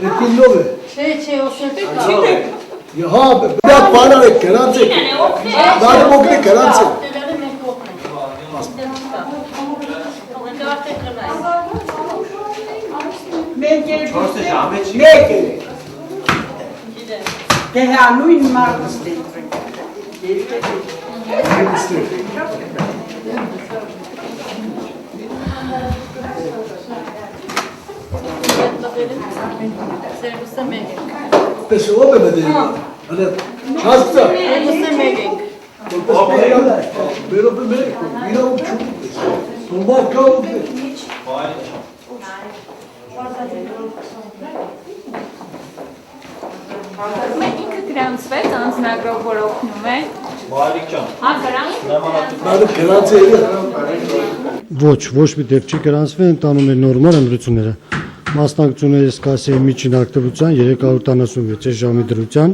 Ekinlove. Şey o şefik var. Ha, biraz para ver, keranse. Daha mokle keranse. Che a lui in Marcos dentro. Servise megek. Pesi o bebede. Hani hasta. Servise megek. Pero primeiro, vira um chupo. Não vai calmo. Ինքը գրանցվեց անձնագրով, որ օգնում է։ Մալիկ ջան, Բանը keranse էլի։ Ոչ մի դեպք չի գրանցվել, ընտանում է նորմալ ընտրությունները։ Մասնակցությունը սկսել է միջին ակտիվության 376 ժամի դրության